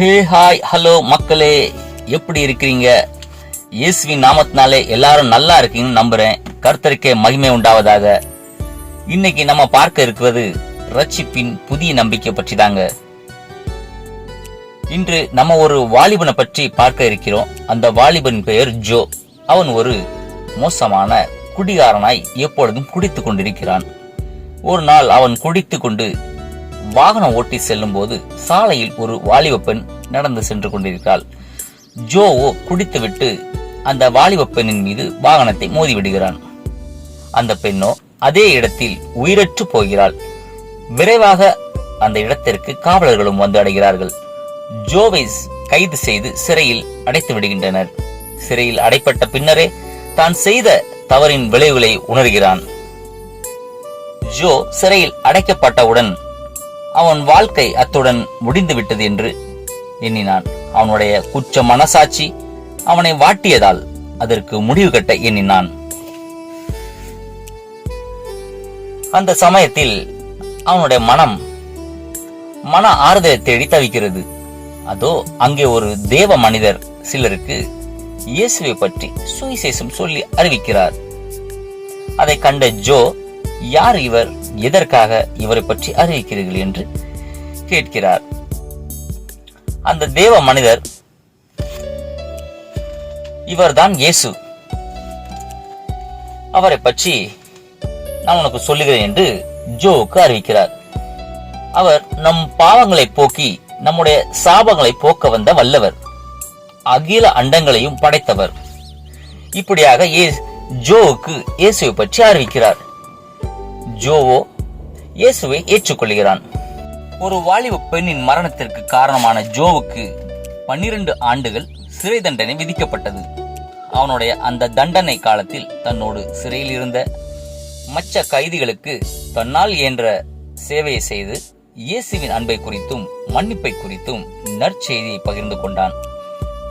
Hi hello மக்களே, எப்படி இருக்கிறீங்க? இயேசுவின் நாமத்தினாலே எல்லாரும் நல்லா இருக்கீங்கன்னு நம்புறேன். கர்த்தருக்கே மகிமை உண்டாவதாக. இன்னைக்கு நம்ம பார்க்க இருக்கிறது ரட்சிப்பின் புதிய நம்பிக்கை பற்றி தாங்க. இன்று நம்ம ஒரு வாலிபனை பற்றி பார்க்க இருக்கிறோம். அந்த வாலிபன் பெயர் ஜோ. அவன் ஒரு மோசமான குடிகாரனாய் எப்பொழுதும் குடித்துக் கொண்டிருக்கிறான். ஒரு நாள் அவன் குடித்துக் கொண்டு வாகனம் ஓட்டி செல்லும் போது சாலையில் ஒரு வாலிப பெண் நடந்து சென்று கொண்டிருக்கிறாள். ஜோவோ குடித்துவிட்டு அந்த வாலிப பெண்ணின் மீது வாகனத்தை மோதி விடுகிறான். அந்த பெண்ணோ அதே இடத்தில் உயிரற்று போகிறாள். விரைவாக அந்த இடத்திற்கு காவலர்களும் வந்து அடைகிறார்கள். ஜோவை கைது செய்து சிறையில் அடைத்து விடுகின்றனர். சிறையில் அடைப்பட்ட பின்னரே தான் செய்த தவறின் விளைவுகளை உணர்கிறான். ஜோ சிறையில் அடைக்கப்பட்டவுடன் அவன் வாழ்க்கை அத்துடன் முடிந்து விட்டது என்று எண்ணினான். அவனுடைய குற்ற மனசாட்சி அவனை வாட்டியதால் அதற்கு முடிவு கட்ட எண்ணினான். அந்த சமயத்தில் அவனுடைய மன ஆறுதலை தேடி தவிக்கிறது. அதோ அங்கே ஒரு தேவ மனிதர் சிலருக்கு இயேசுவை பற்றி சுவிசேஷம் சொல்லி அறிவிக்கிறார். அதை கண்ட ஜோ, யார் இவர், எதற்காக இவரை பற்றி அறிவிக்கிறீர்கள் என்று கேட்கிறார். அந்த தேவ மனிதர், இவர்தான் இயேசு, அவரை பற்றி நான் உனக்கு சொல்லுகிறேன் என்று ஜோவுக்கு அறிவிக்கிறார். அவர் நம் பாவங்களை போக்கி நம்முடைய சாபங்களை போக்க வந்த வல்லவர், அகில அண்டங்களையும் படைத்தவர். இப்படியாக ஜோவுக்கு இயேசுவை பற்றி அறிவிக்கிறார். ஜோவோ இயேசுவை ஏற்றுக்கொள்கிறான். ஒரு வாலிப பெண்ணின் மரணத்திற்கு காரணமான ஜோவுக்கு 12 ஆண்டுகள் சிறை தண்டனை விதிக்கப்பட்டது. அவனுடைய அந்த தண்டனை காலத்தில் தன்னோடு சிறையில் இருந்த மற்ற கைதிகளுக்கு தன்னால் இயன்ற சேவையை செய்து இயேசுவின் அன்பை குறித்தும் மன்னிப்பை குறித்தும் நற்செய்தியை பகிர்ந்து கொண்டான்.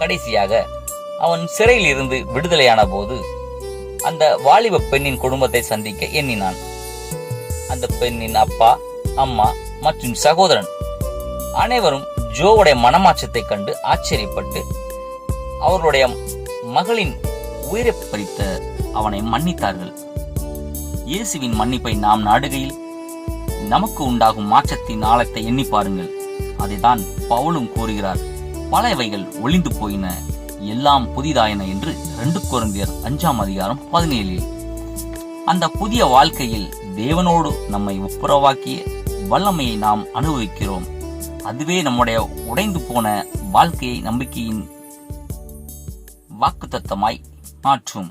கடைசியாக அவன் சிறையில் இருந்து விடுதலையான போது அந்த வாலிப பெண்ணின் குடும்பத்தை சந்திக்க எண்ணினான். அந்த பெண்ணின் அப்பா, அம்மா மற்றும் சகோதரன் அனைவரும் ஜோவுடைய மனமாற்றத்தை கண்டு ஆச்சரியப்பட்டு அவர்களுடைய மகளின் உயிரை பறித்த அவனை மன்னித்தார்கள். இயேசுவின் மன்னிப்பை நாம் நாடுகையில் நமக்கு உண்டாகும் மாற்றத்தின் ஆழத்தை எண்ணி பாருங்கள். அதைதான் பவுலும் கூறுகிறார். பழையவைகள் ஒளிந்து போயின, எல்லாம் புதிதாயின என்று 2 கொரிந்தியர் 5:17. அந்த புதிய வாழ்க்கையில் தேவனோடு நம்மை ஒப்புரவாக்கிய வல்லமையை நாம் அனுபவிக்கிறோம். அதுவே நம்முடைய உடைந்து போன வாழ்க்கையை நம்பிக்கையின் வாக்குத்தத்தமாய் மாற்றும்.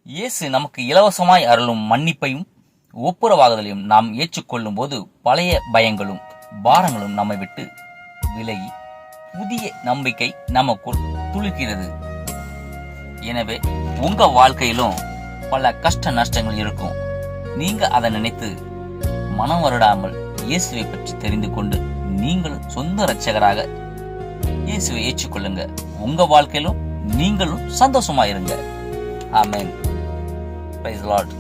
இயேசு நமக்கு இலவசமாய் அருளும் மன்னிப்பையும் ஒப்புரவாகுதலையும் நாம் ஏற்றுக்கொள்ளும் போது பழைய பயங்களும் பாரங்களும் நம்மை விட்டு விலகி புதிய நம்பிக்கை நமக்குள் துளிர்க்கிறது. எனவே உங்க வாழ்க்கையிலும் பல கஷ்ட நஷ்டங்கள் இருக்கும். நீங்க அதை நினைத்து மனம் வருடாமல் இயேசுவை பற்றி தெரிந்து கொண்டு நீங்களும் சொந்த இரட்சகராக இயேசுவை ஏற்றுக்கொள்ளுங்க. உங்க வாழ்க்கையிலும் நீங்களும் சந்தோஷமா இருங்க. ஆமென். Praise the Lord.